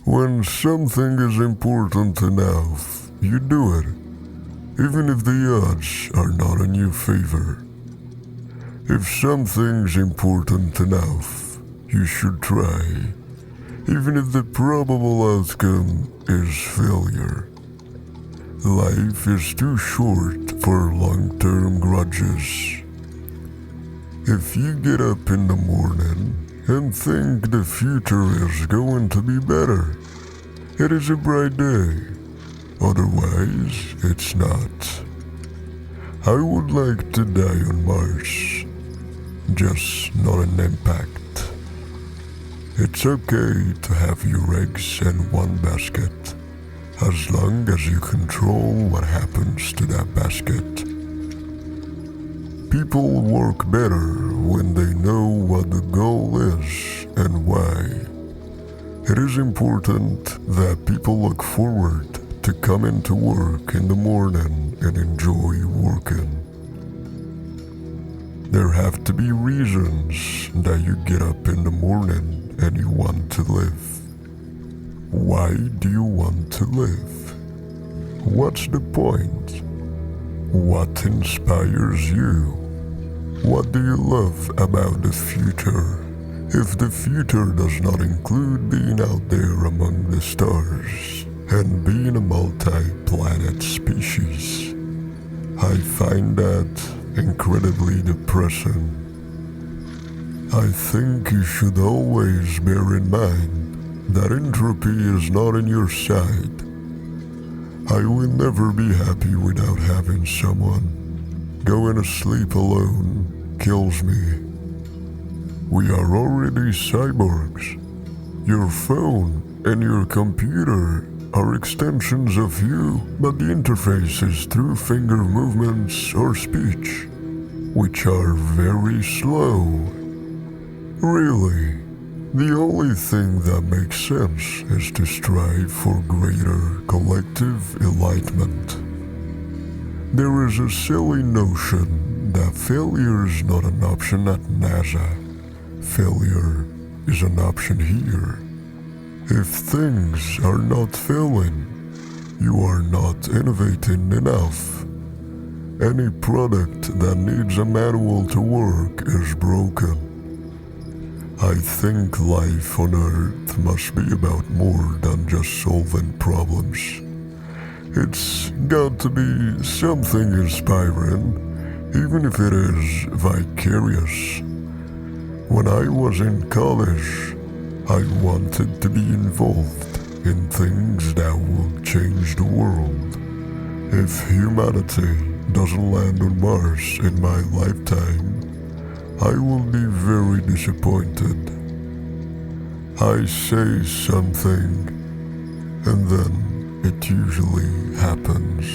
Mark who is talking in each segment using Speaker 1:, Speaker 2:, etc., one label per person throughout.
Speaker 1: When something is important enough, you do it, even if the odds are not in your favor. If something's important enough, you should try, even if the probable outcome is failure. Life is too short for long-term grudges. If you get up in the morning and think the future is going to be better, it is a bright day. Otherwise, it's not. I would like to die on Mars, just not an impact. It's okay to have your eggs in one basket, as long as you control what happens to that basket. People work better when they know what the goal is and why. It is important that people look forward to coming to work in the morning and enjoy working. There have to be reasons that you get up in the morning and you want to live. Why do you want to live? What's the point? What inspires you? What do you love about the future? If the future does not include being out there among the stars and being a multi-planet species, I find that incredibly depressing. I think you should always bear in mind that entropy is not in your side. I will never be happy without having someone. Going to sleep alone kills me. We are already cyborgs. Your phone and your computer are extensions of you, but the interface is through finger movements or speech, which are very slow. Really, the only thing that makes sense is to strive for greater collective enlightenment. There is a silly notion that failure is not an option at NASA. Failure is an option here. If things are not failing, you are not innovating enough. Any product that needs a manual to work is broken. I think life on Earth must be about more than just solving problems. It's got to be something inspiring, even if it is vicarious. When I was in college, I wanted to be involved in things that will change the world. If humanity doesn't land on Mars in my lifetime, I will be very disappointed. I say something, and then it usually happens.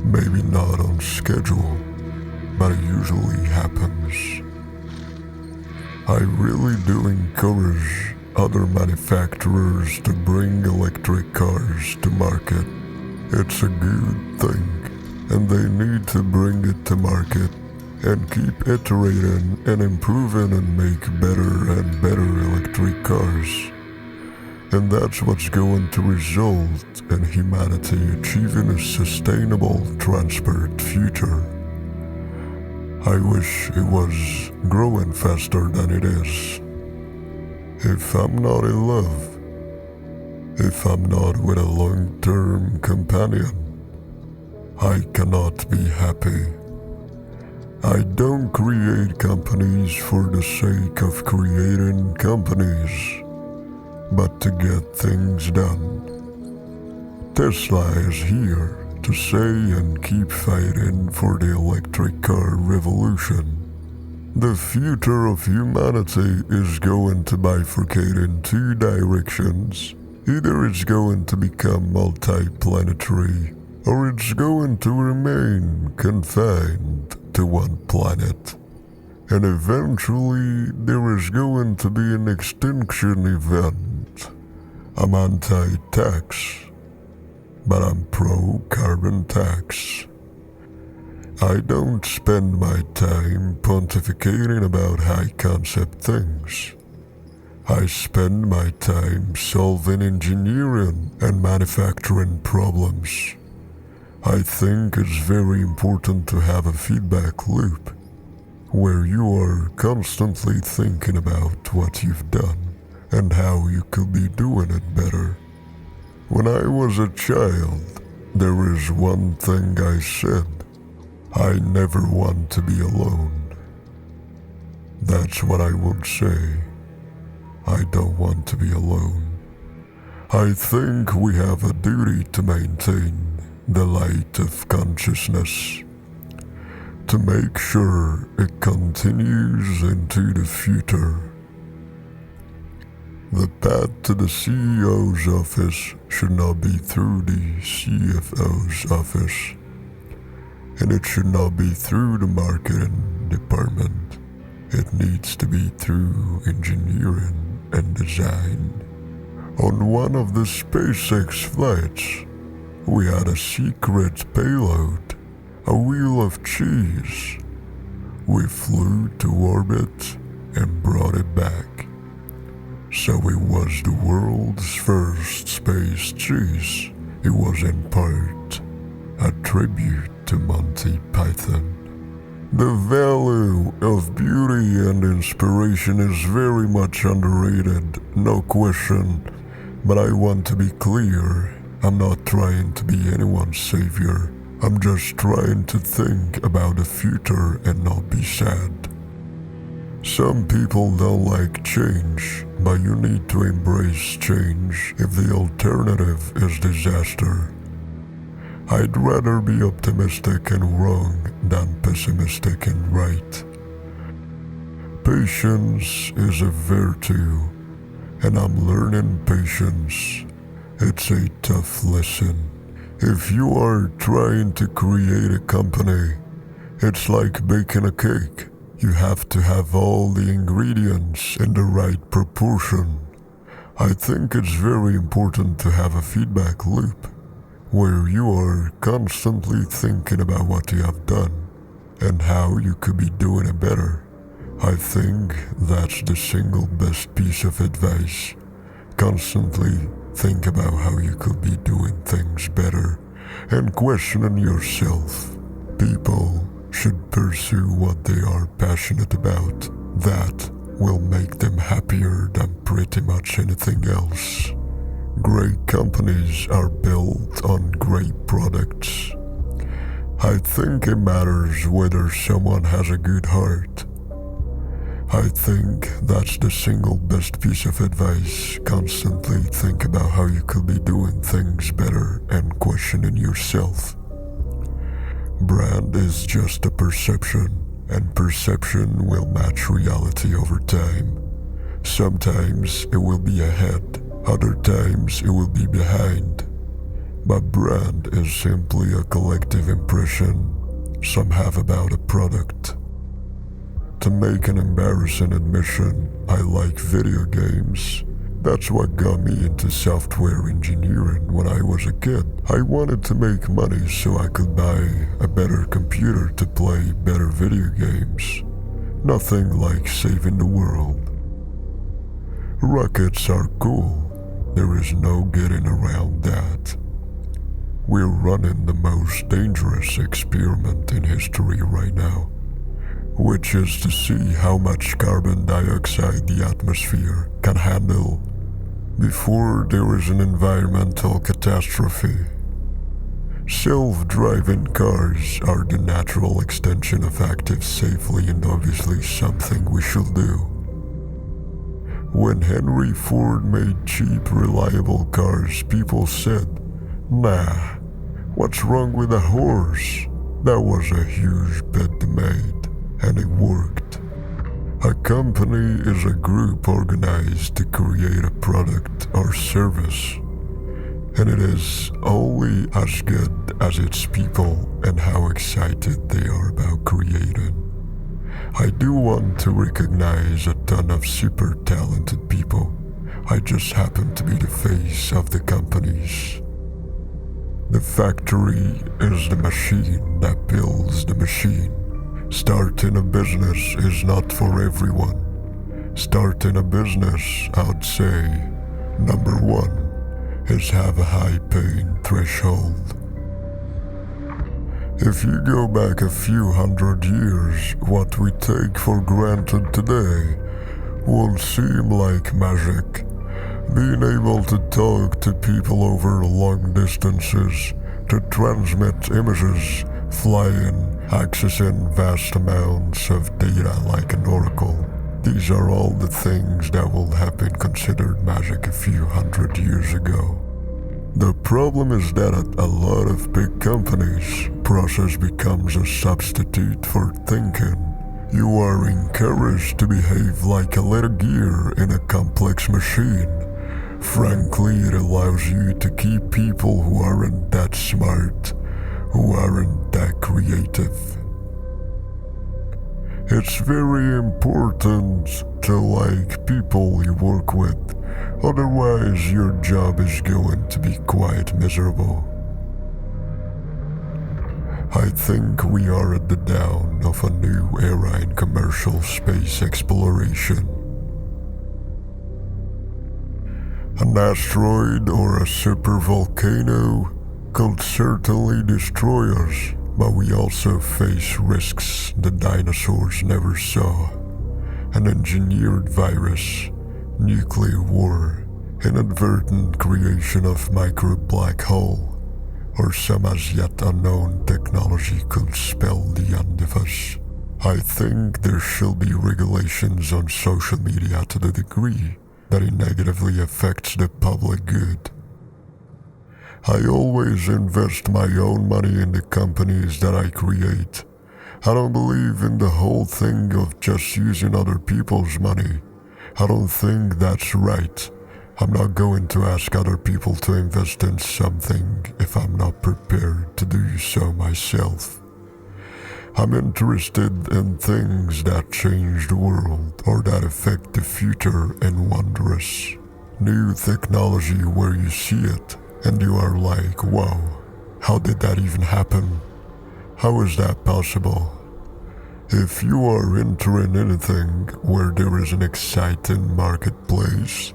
Speaker 1: Maybe not on schedule, but it usually happens. I really do encourage other manufacturers to bring electric cars to market. It's a good thing, and they need to bring it to market and keep iterating and improving and make better and better electric cars. And that's what's going to result in humanity achieving a sustainable transport future. I wish it was growing faster than it is. If I'm not in love, if I'm not with a long-term companion, I cannot be happy. I don't create companies for the sake of creating companies, but to get things done. Tesla is here to say and keep fighting for the electric car revolution. The future of humanity is going to bifurcate in two directions. Either it's going to become multi-planetary, or it's going to remain confined to one planet. And eventually there is going to be an extinction event. I'm anti-tax, but I'm pro-carbon tax. I don't spend my time pontificating about high-concept things. I spend my time solving engineering and manufacturing problems. I think it's very important to have a feedback loop where you are constantly thinking about what you've done and how you could be doing it better. When I was a child, there is one thing I said: I never want to be alone. That's what I would say. I don't want to be alone. I think we have a duty to maintain the light of consciousness, to make sure it continues into the future. The path to the CEO's office should not be through the CFO's office, and it should not be through the marketing department. It needs to be through engineering and design. On one of the SpaceX flights, we had a secret payload, a wheel of cheese. We flew to orbit and brought it back. So it was the world's first space cheese. It was in part a tribute to Monty Python. The value of beauty and inspiration is very much underrated, no question, but I want to be clear. I'm not trying to be anyone's savior. I'm just trying to think about the future and not be sad. Some people don't like change, but you need to embrace change if the alternative is disaster. I'd rather be optimistic and wrong than pessimistic and right. Patience is a virtue, and I'm learning patience. It's a tough lesson. If you are trying to create a company, it's like baking a cake. You have to have all the ingredients in the right proportion. I think it's very important to have a feedback loop where you are constantly thinking about what you have done and how you could be doing it better. I think that's the single best piece of advice. Constantly think about how you could be doing things better and questioning yourself. People should pursue what they are passionate about. That will make them happier than pretty much anything else. Great companies are built on great products. I think it matters whether someone has a good heart. I think that's the single best piece of advice. Constantly think about how you could be doing things better and questioning yourself. Brand is just a perception, and perception will match reality over time. Sometimes it will be ahead, other times it will be behind. But brand is simply a collective impression some have about a product. To make an embarrassing admission, I like video games. That's what got me into software engineering when I was a kid. I wanted to make money so I could buy a better computer to play better video games. Nothing like saving the world. Rockets are cool. There is no getting around that. We're running the most dangerous experiment in history right now, which is to see how much carbon dioxide the atmosphere can handle before there is an environmental catastrophe. Self-driving cars are the natural extension of active safely and obviously something we should do. When Henry Ford made cheap, reliable cars, people said, "Nah, what's wrong with a horse?" That was a huge bet they made, and it worked. A company is a group organized to create a product or service, and it is only as good as its people and how excited they are about creating. I do want to recognize a ton of super talented people. I just happen to be the face of the companies. The factory is the machine that builds the machine. Starting a business is not for everyone. Starting a business, I'd say, number one is have a high pain threshold. If you go back a few hundred years, what we take for granted today will seem like magic. Being able to talk to people over long distances, to transmit images, flying, accessing vast amounts of data like an oracle. These are all the things that would have been considered magic a few hundred years ago. The problem is that at a lot of big companies, process becomes a substitute for thinking. You are encouraged to behave like a little gear in a complex machine. Frankly, it allows you to keep people who aren't that smart, who aren't that creative. It's very important to like people you work with, otherwise your job is going to be quite miserable. I think we are at the dawn of a new era in commercial space exploration. An asteroid or a supervolcano could certainly destroy us, but we also face risks the dinosaurs never saw. An engineered virus, nuclear war, inadvertent creation of micro black hole, or some as yet unknown technology could spell the end of us. I think there should be regulations on social media to the degree that it negatively affects the public good. I always invest my own money in the companies that I create. I don't believe in the whole thing of just using other people's money. I don't think that's right. I'm not going to ask other people to invest in something if I'm not prepared to do so myself. I'm interested in things that change the world or that affect the future and wondrous. New technology where you see it and you are like, wow, how did that even happen? How is that possible? If you are entering anything where there is an exciting marketplace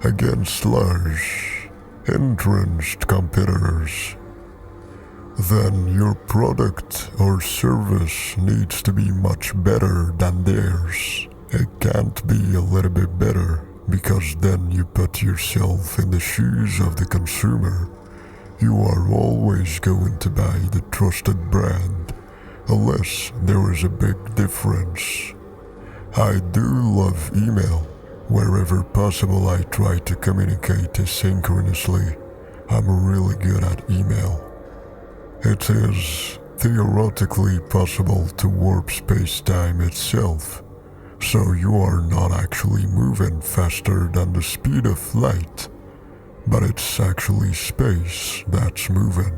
Speaker 1: against large, entrenched competitors, then your product or service needs to be much better than theirs. It can't be a little bit better, because then you put yourself in the shoes of the consumer. You are always going to buy the trusted brand, unless there is a big difference. I do love email. Wherever possible, I try to communicate asynchronously. I'm really good at email. It is theoretically possible to warp space-time itself, so you are not actually moving faster than the speed of light, but it's actually space that's moving.